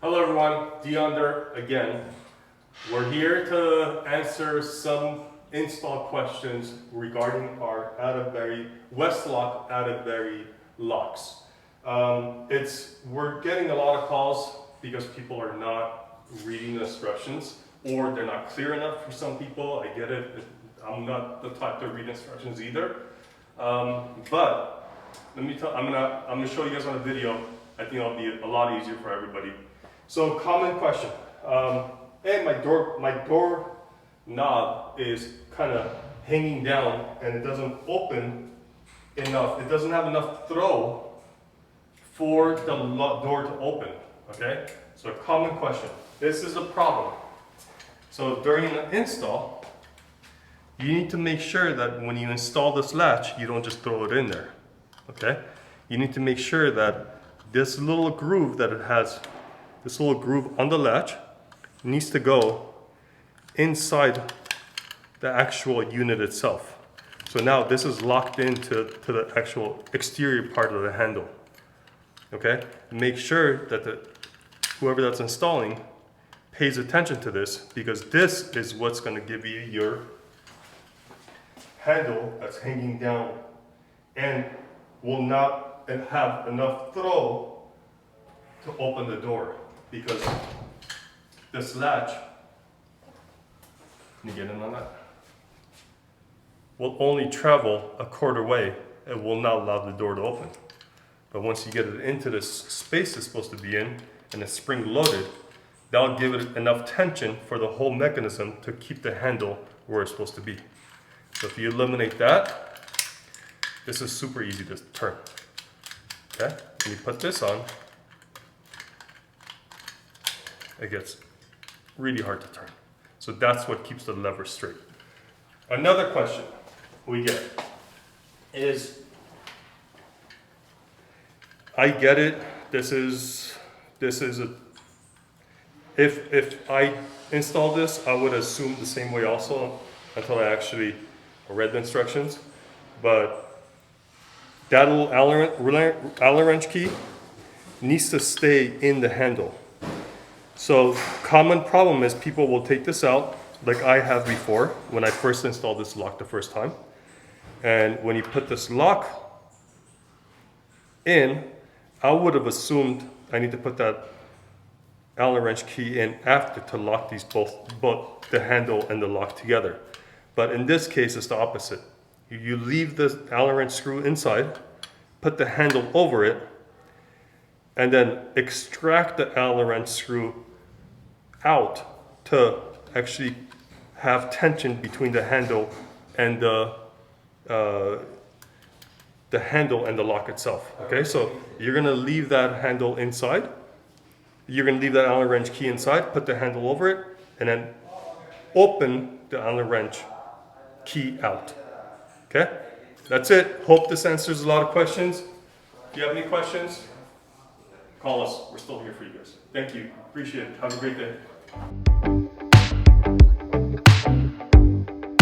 Hello everyone, Deonder again. We're here to answer some install questions regarding our Atteberry, Weslock Atteberry locks. We're getting a lot of calls because people are not reading the instructions or they're not clear enough for some people. I get it. I'm not the type to read instructions either. But let me tell, I'm gonna show you guys on a video. I think it'll be a lot easier for everybody. So, common question. Hey, my door knob is kind of hanging down and it doesn't open enough. It doesn't have enough throw for the door to open. Okay? So, a common question. This is a problem. So, during the install, you need to make sure that when you install this latch, you don't just throw it in there. Okay? You need to make sure that this little groove that it has, this little groove on the latch, needs to go inside the actual unit itself. So now this is locked into the actual exterior part of the handle. Okay? Make sure that whoever that's installing pays attention to this, because this is what's going to give you your handle that's hanging down and will not have enough throw to open the door, because this latch, can you get in on that, will only travel a quarter way. It will not allow the door to open. But once you get it into this space it's supposed to be in and it's spring loaded, that'll give it enough tension for the whole mechanism to keep the handle where it's supposed to be. So if you eliminate that, this is super easy to turn. Okay? When you put this on, it gets really hard to turn. So that's what keeps the lever straight. Another question we get is, I get it, this is a, if I installed this, I would assume the same way also until I actually read the instructions. But that little Allen wrench key needs to stay in the handle. So common problem is people will take this out, like I have before when I first installed this lock the first time. And when you put this lock in, I would have assumed I need to put that Allen wrench key in after to lock these both the handle and the lock together. But in this case, it's the opposite. You leave the Allen wrench screw inside, put the handle over it, and then extract the Allen wrench screw out to actually have tension between the handle and the lock itself. Okay, so you're gonna leave that handle inside. You're gonna leave that Allen wrench key inside, put the handle over it, and then open the Allen wrench key out. Okay, that's it. Hope this answers a lot of questions. If you have any questions, call us. We're still here for you guys. Thank you. Appreciate it. Have a great day.